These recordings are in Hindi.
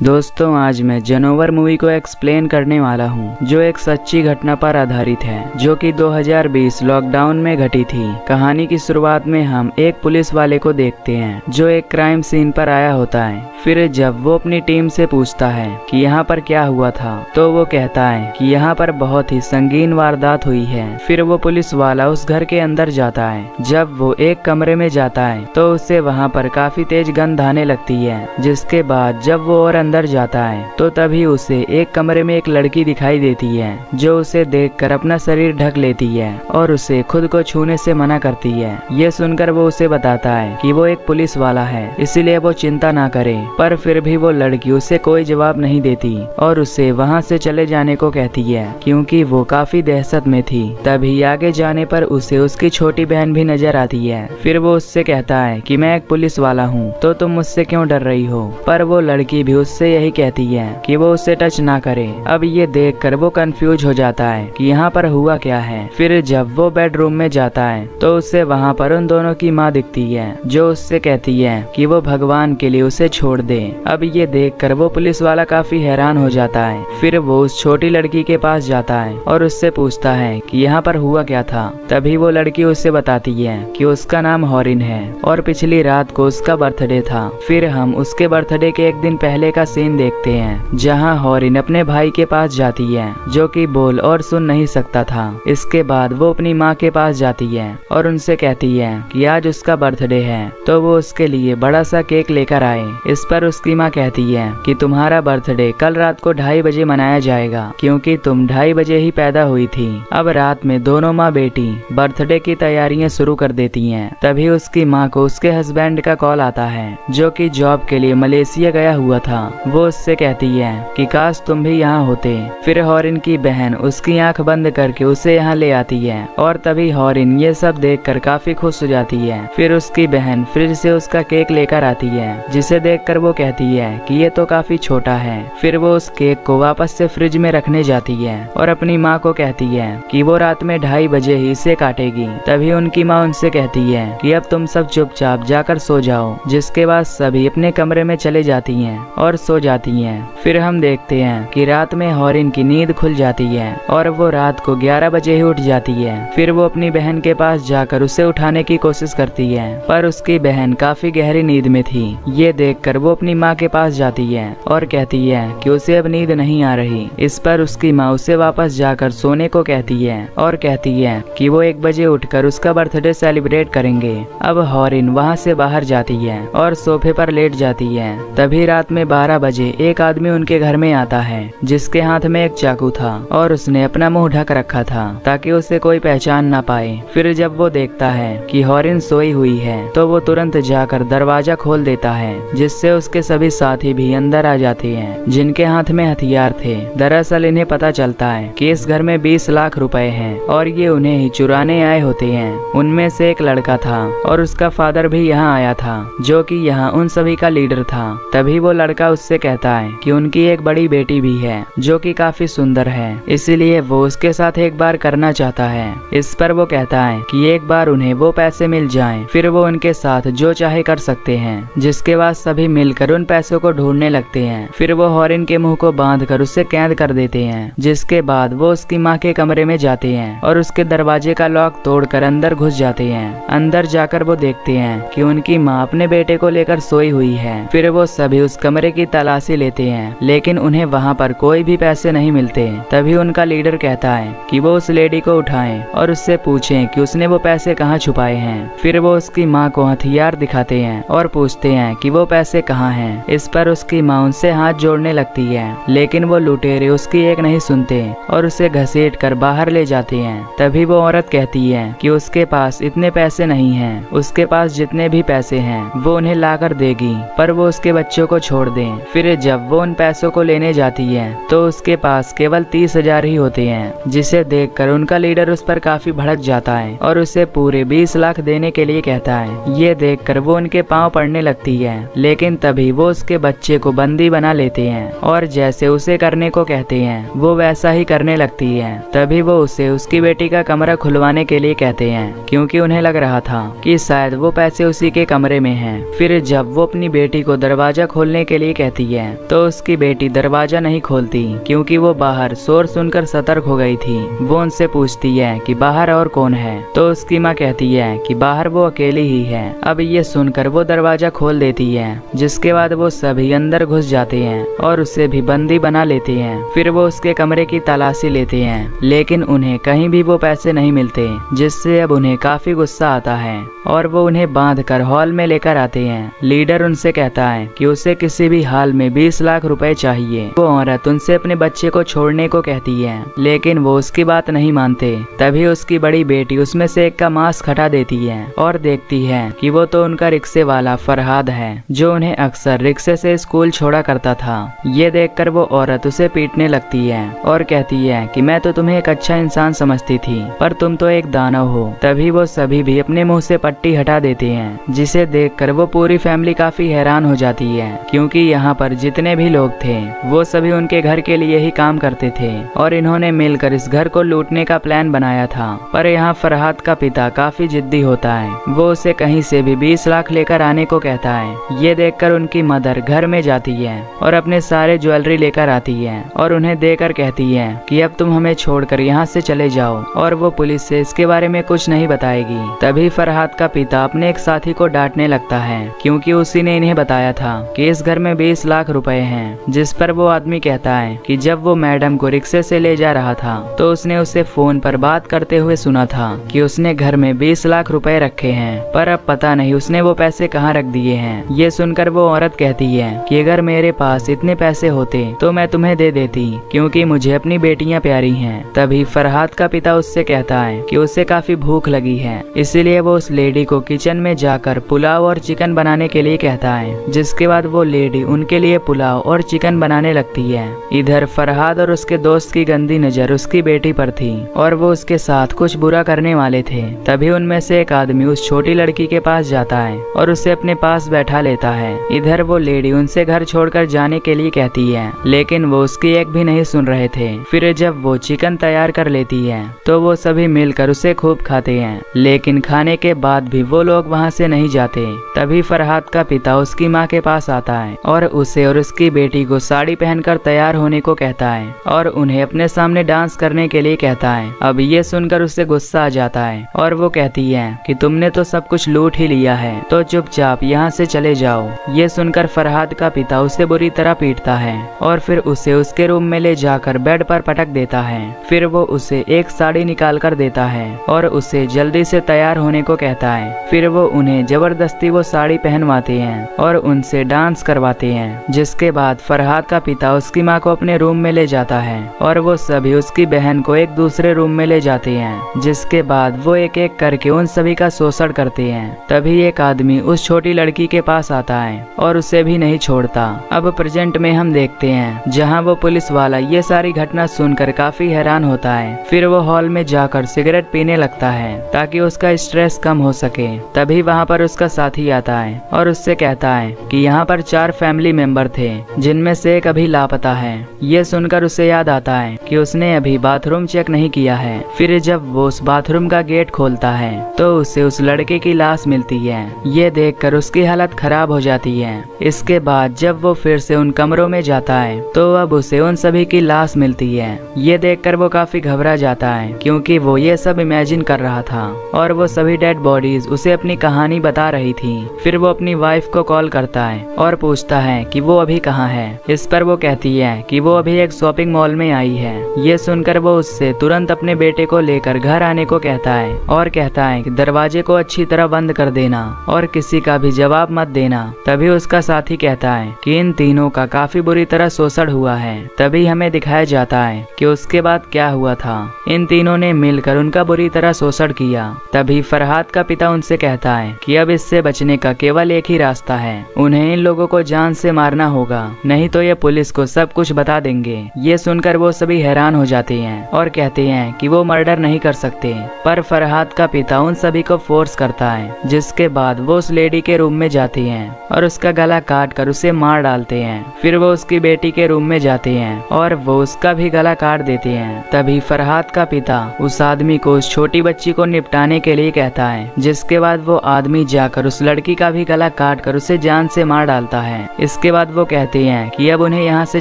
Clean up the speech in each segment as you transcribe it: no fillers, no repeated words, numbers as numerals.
दोस्तों आज मैं जनोवर मूवी को एक्सप्लेन करने वाला हूं, जो एक सच्ची घटना पर आधारित है जो कि 2020 लॉकडाउन में घटी थी। कहानी की शुरुआत में हम एक पुलिस वाले को देखते हैं जो एक क्राइम सीन पर आया होता है। फिर जब वो अपनी टीम से पूछता है कि यहाँ पर क्या हुआ था, तो वो कहता है कि यहाँ पर बहुत ही संगीन वारदात हुई है। फिर वो पुलिस वाला उस घर के अंदर जाता है। जब वो एक कमरे में जाता है तो उसे वहाँ पर काफी तेज गंध आने लगती है। जिसके बाद जब वो और अंदर जाता है तो तभी उसे एक कमरे में एक लड़की दिखाई देती है जो उसे देखकर अपना शरीर ढक लेती है और उसे खुद को छूने से मना करती है। ये सुनकर वो उसे बताता है कि वो एक पुलिस वाला है, इसीलिए वो चिंता ना करे। पर फिर भी वो लड़की उसे कोई जवाब नहीं देती और उसे वहाँ से चले जाने को कहती है क्योंकि वो काफी दहशत में थी। तभी आगे जाने पर उसे उसकी छोटी बहन भी नजर आती है। फिर वो उससे कहता है कि मैं एक पुलिस वाला हूँ, तो तुम मुझसे क्यों डर रही हो। पर वो लड़की भी उससे यही कहती है कि वो उसे टच ना करे। अब ये देखकर वो कंफ्यूज हो जाता है कि यहाँ पर हुआ क्या है। फिर जब वो बेडरूम में जाता है तो उसे वहाँ पर उन दोनों की माँ दिखती है जो उससे कहती है कि वो भगवान के लिए उसे छोड़ दे। अब ये देखकर वो पुलिस वाला काफी हैरान हो जाता है। फिर वो उस छोटी लड़की के पास जाता है और उससे पूछता है कि यहाँ पर हुआ क्या था। तभी वो लड़की उससे बताती है कि उसका नाम हॉरिन है और पिछली रात को उसका बर्थडे था। फिर हम उसके बर्थडे के एक दिन पहले का सीन देखते हैं जहां हॉरिन अपने भाई के पास जाती है जो कि बोल और सुन नहीं सकता था। इसके बाद वो अपनी माँ के पास जाती है और उनसे कहती है कि आज उसका बर्थडे है तो वो उसके लिए बड़ा सा केक लेकर आए। इस पर उसकी माँ कहती है कि तुम्हारा बर्थडे कल रात को 2:30 बजे मनाया जाएगा क्योंकि तुम 2:30 बजे ही पैदा हुई थी। अब रात में दोनों माँ बेटी बर्थडे की तैयारियां शुरू कर देती हैं। तभी उसकी माँ को उसके हस्बैंड का कॉल आता है जो कि जॉब के लिए मलेशिया गया हुआ था। वो उससे कहती है कि काश तुम भी यहाँ होते। फिर हॉरिन की बहन उसकी आंख बंद करके उसे यहाँ ले आती है और तभी हॉरिन ये सब देखकर काफी खुश हो जाती है। फिर उसकी बहन फ्रिज से उसका केक लेकर आती है जिसे देखकर वो कहती है कि ये तो काफी छोटा है। फिर वो उस केक को वापस से फ्रिज में रखने जाती है और अपनी माँ को कहती है कि वो रात में 2:30 बजे ही इसे काटेगी। तभी उनकी माँ उनसे कहती है कि अब तुम सब चुपचाप जाकर सो जाओ। जिसके बाद सभी अपने कमरे में चले जाती हैं और सो जाती हैं। फिर हम देखते हैं कि रात में हॉरिन की नींद खुल जाती है और वो रात को 11 बजे ही उठ जाती है। फिर वो अपनी बहन के पास जाकर उसे उठाने की कोशिश करती है पर उसकी बहन काफी गहरी नींद में थी। ये देखकर वो अपनी माँ के पास जाती है और कहती है कि उसे अब नींद नहीं आ रही। इस पर उसकी माँ उसे वापस जाकर सोने को कहती है और कहती है कि वो 1 बजे उठकर उसका बर्थडे सेलिब्रेट करेंगे। अब हॉरिन वहाँ से बाहर जाती है और सोफे पर लेट जाती है। तभी रात में 12 बजे एक आदमी उनके घर में आता है जिसके हाथ में एक चाकू था और उसने अपना मुंह ढक रखा था ताकि उसे कोई पहचान ना पाए। फिर जब वो देखता है कि हॉरिन सोई हुई है तो वो तुरंत जाकर दरवाजा खोल देता है जिससे उसके सभी साथी भी अंदर आ जाते हैं जिनके हाथ में हथियार थे। दरअसल इन्हें पता चलता है कि इस घर में 20 लाख रुपए हैं और ये उन्हें ही चुराने आए होते हैं। उनमें से एक लड़का था और उसका फादर भी यहाँ आया था जो कि यहाँ उन सभी का लीडर था। तभी वो लड़का उससे कहता है कि उनकी एक बड़ी बेटी भी है जो कि काफी सुंदर है, इसीलिए वो उसके साथ एक बार करना चाहता है। इस पर वो कहता है कि एक बार उन्हें वो पैसे मिल जाएं, फिर वो उनके साथ जो चाहे कर सकते हैं। जिसके बाद सभी मिलकर उन पैसों को ढूंढने लगते हैं। फिर वो हॉरिन के मुंह को बांधकर उसे कैद कर देते हैं। जिसके बाद वो उसकी माँ के कमरे में जाते हैं और उसके दरवाजे का लॉक तोड़कर अंदर घुस जाते हैं। अंदर जाकर वो देखते हैं कि उनकी माँ अपने बेटे को लेकर सोई हुई है। फिर वो सभी उस कमरे की तलाशी लेते हैं लेकिन उन्हें वहाँ पर कोई भी पैसे नहीं मिलते। तभी उनका लीडर कहता है कि वो उस लेडी को उठाएं और उससे पूछें कि उसने वो पैसे कहाँ छुपाए हैं। फिर वो उसकी माँ को हथियार दिखाते हैं और पूछते हैं कि वो पैसे कहाँ हैं। इस पर उसकी माँ उनसे हाथ जोड़ने लगती है लेकिन वो लुटेरे उसकी एक नहीं सुनते और उसे घसीट कर बाहर ले जाते हैं। तभी वो औरत कहती है कि उसके पास इतने पैसे नहीं हैं, उसके पास जितने भी पैसे हैं वो उन्हें लाकर देगी पर वो उसके बच्चों को छोड़ दें। फिर जब वो उन पैसों को लेने जाती है तो उसके पास केवल 30,000 ही होते हैं जिसे देखकर उनका लीडर उस पर काफी भड़क जाता है और उसे पूरे 20 लाख देने के लिए कहता है। ये देखकर वो उनके पांव पड़ने लगती है लेकिन तभी वो उसके बच्चे को बंदी बना लेते हैं और जैसे उसे करने को कहते हैं वो वैसा ही करने लगती है। तभी वो उसे उसकी बेटी का कमरा खुलवाने के लिए कहते हैं क्योंकि उन्हें लग रहा था कि शायद वो पैसे उसी के कमरे में हैं। फिर जब वो अपनी बेटी को दरवाजा खोलने के लिए कहते कहती है तो उसकी बेटी दरवाजा नहीं खोलती क्योंकि वो बाहर शोर सुनकर सतर्क हो गई थी। वो उनसे पूछती है कि बाहर और कौन है, तो उसकी माँ कहती है कि बाहर वो अकेली ही है। अब ये सुनकर वो दरवाजा खोल देती है, जिसके बाद वो सभी अंदर घुस जाते हैं और उसे भी बंदी बना लेते हैं। फिर वो उसके कमरे की तलाशी लेते हैं, लेकिन उन्हें कहीं भी वो पैसे नहीं मिलते, जिससे अब उन्हें काफी गुस्सा आता है और वो उन्हें बांधकर हॉल में लेकर आते हैं। लीडर उनसे कहता है कि उसे किसी भी हाल में 20 लाख रुपए चाहिए। वो औरत उनसे अपने बच्चे को छोड़ने को कहती है, लेकिन वो उसकी बात नहीं मानते। तभी उसकी बड़ी बेटी उसमें से एक का मास्क हटा देती है और देखती है कि वो तो उनका रिक्शे वाला फरहाद है, जो उन्हें अक्सर रिक्शे से स्कूल छोड़ा करता था। ये देखकर वो औरत उसे पीटने लगती है और कहती है कि मैं तो तुम्हें एक अच्छा इंसान समझती थी, पर तुम तो एक दानव हो। तभी वो सभी भी अपने मुंह से पट्टी हटा देते हैं, जिसे देखकर वो पूरी फैमिली काफी हैरान हो जाती है, क्योंकि यहाँ पर जितने भी लोग थे वो सभी उनके घर के लिए ही काम करते थे और इन्होंने मिलकर इस घर को लूटने का प्लान बनाया था। पर यहाँ फरहाद का पिता काफी जिद्दी होता है, वो उसे कहीं से भी 20 लाख लेकर आने को कहता है। ये देखकर उनकी मदर घर में जाती है और अपने सारे ज्वेलरी लेकर आती है और उन्हें देकर कहती है कि अब तुम हमें छोड़कर यहाँ से चले जाओ, और वो पुलिस से इसके बारे में कुछ नहीं बताएगी। तभी फरहाद का पिता अपने एक साथी को डांटने लगता है, क्योंकि उसी ने इन्हें बताया था कि इस घर में 20 लाख रुपए हैं, जिस पर वो आदमी कहता है कि जब वो मैडम को रिक्शे से ले जा रहा था तो उसने उसे फोन पर बात करते हुए सुना था कि उसने घर में 20 लाख रुपए रखे हैं, पर अब पता नहीं उसने वो पैसे कहाँ रख दिए हैं। ये सुनकर वो औरत कहती है कि अगर मेरे पास इतने पैसे होते तो मैं तुम्हें दे देती, क्योंकि मुझे अपनी बेटियां प्यारी हैं। तभी फरहाद का पिता उससे कहता है कि उसे काफी भूख लगी है, इसीलिए वो उस लेडी को किचन में जाकर पुलाव और चिकन बनाने के लिए कहता है, जिसके बाद वो लेडी उनके लिए पुलाव और चिकन बनाने लगती है। इधर फरहाद और उसके दोस्त की गंदी नजर उसकी बेटी पर थी और वो उसके साथ कुछ बुरा करने वाले थे। तभी उनमें से एक आदमी उस छोटी लड़की के पास जाता है और उसे अपने पास बैठा लेता है। इधर वो लेडी उनसे घर छोड़कर जाने के लिए कहती है, लेकिन वो उसकी एक भी नहीं सुन रहे थे। फिर जब वो चिकन तैयार कर लेती है तो वो सभी मिलकर उसे खूब खाते हैं, लेकिन खाने के बाद भी वो लोग वहाँ से नहीं जाते। तभी फरहाद का पिता उसकी माँ के पास आता है और उसे और उसकी बेटी को साड़ी पहनकर तैयार होने को कहता है और उन्हें अपने सामने डांस करने के लिए कहता है। अब ये सुनकर उसे गुस्सा आ जाता है और वो कहती है कि तुमने तो सब कुछ लूट ही लिया है, तो चुपचाप यहाँ से चले जाओ। ये सुनकर फरहाद का पिता उसे बुरी तरह पीटता है और फिर उसे उसके रूम में ले जाकर बेड पर पटक देता है। फिर वो उसे एक साड़ी निकाल कर देता है और उसे जल्दी से तैयार होने को कहता है। फिर वो उन्हें जबरदस्ती वो साड़ी पहनवाते हैं और उनसे डांस करवाते हैं, जिसके बाद फरहाद का पिता उसकी माँ को अपने रूम में ले जाता है और वो सभी उसकी बहन को एक दूसरे रूम में ले जाते हैं, जिसके बाद वो एक एक करके उन सभी का शोषण करते हैं। तभी एक आदमी उस छोटी लड़की के पास आता है और उसे भी नहीं छोड़ता। अब प्रेजेंट में हम देखते हैं जहाँ वो पुलिस वाला ये सारी घटना सुनकर काफी हैरान होता है। फिर वो हॉल में जाकर सिगरेट पीने लगता है ताकि उसका स्ट्रेस कम हो सके। तभी वहाँ पर उसका साथी आता है और उससे कहता है कि यहाँ पर 4 फैमिली मेंबर थे, जिनमें से एक अभी लापता है। ये सुनकर उसे याद आता है कि उसने अभी बाथरूम चेक नहीं किया है। फिर जब वो उस बाथरूम का गेट खोलता है तो उसे उस लड़के की लाश मिलती है। ये देखकर उसकी हालत खराब हो जाती है। इसके बाद जब वो फिर से उन कमरों में जाता है तो अब उसे उन सभी की लाश मिलती है। ये देखकर वो काफी घबरा जाता है, क्योंकि वो ये सब इमेजिन कर रहा था और वो सभी डेड बॉडीज उसे अपनी कहानी बता रही थी। फिर वो अपनी वाइफ को कॉल करता है और पूछता है कि वो अभी कहाँ है। इस पर वो कहती है कि वो अभी एक शॉपिंग मॉल में आई है। ये सुनकर वो उससे तुरंत अपने बेटे को लेकर घर आने को कहता है और कहता है कि दरवाजे को अच्छी तरह बंद कर देना और किसी का भी जवाब मत देना। तभी उसका साथी कहता है कि इन तीनों का काफी बुरी तरह शोषण हुआ है। तभी हमें दिखाया जाता है कि उसके बाद क्या हुआ था। इन तीनों ने मिलकर उनका बुरी तरह शोषण किया। तभी फरहाद का पिता उनसे कहता है कि अब इससे बचने का केवल एक ही रास्ता है, उन्हें इन लोगों को जान से मारना होगा, नहीं तो ये पुलिस को सब कुछ बता देंगे। ये सुनकर वो सभी हैरान हो जाते हैं और कहते हैं कि वो मर्डर नहीं कर सकते, पर फरहाद का पिता उन सभी को फोर्स करता है। जिसके बाद वो उस लेडी के रूम में जाते हैं और उसका गला काट कर उसे मार डालते हैं। फिर वो उसकी बेटी के रूम में जाते हैं और वो उसका भी गला काट देते हैं। तभी फरहाद का पिता उस आदमी को उस छोटी बच्ची को निपटाने के लिए कहता है, जिसके बाद वो आदमी जाकर उस लड़की का भी गला काट कर उसे जान से मार डालता है। इसके बाद वो कहते हैं कि अब उन्हें यहाँ से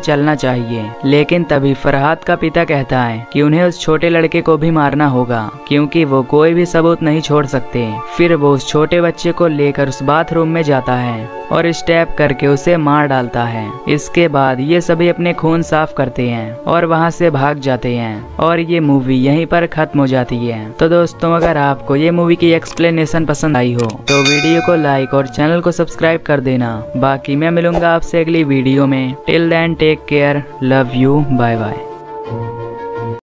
चलना चाहिए, लेकिन तभी फरहाद का पिता कहता है कि उन्हें उस छोटे लड़के को भी मारना होगा क्योंकि वो कोई भी सबूत नहीं छोड़ सकते। फिर वो उस छोटे बच्चे को लेकर उस बाथरूम में जाता है और स्टेप करके उसे मार डालता है। इसके बाद ये सभी अपने खून साफ करते हैं और वहाँ से भाग जाते हैं और ये मूवी यहीं पर खत्म हो जाती है। तो दोस्तों, अगर आपको ये मूवी की एक्सप्लेनेशन पसंद आई हो तो वीडियो को लाइक और चैनल को सब्सक्राइब कर देना। बाकी मैं मिलूंगा आपसे अगली वीडियो में। Till then take care, love you, bye bye.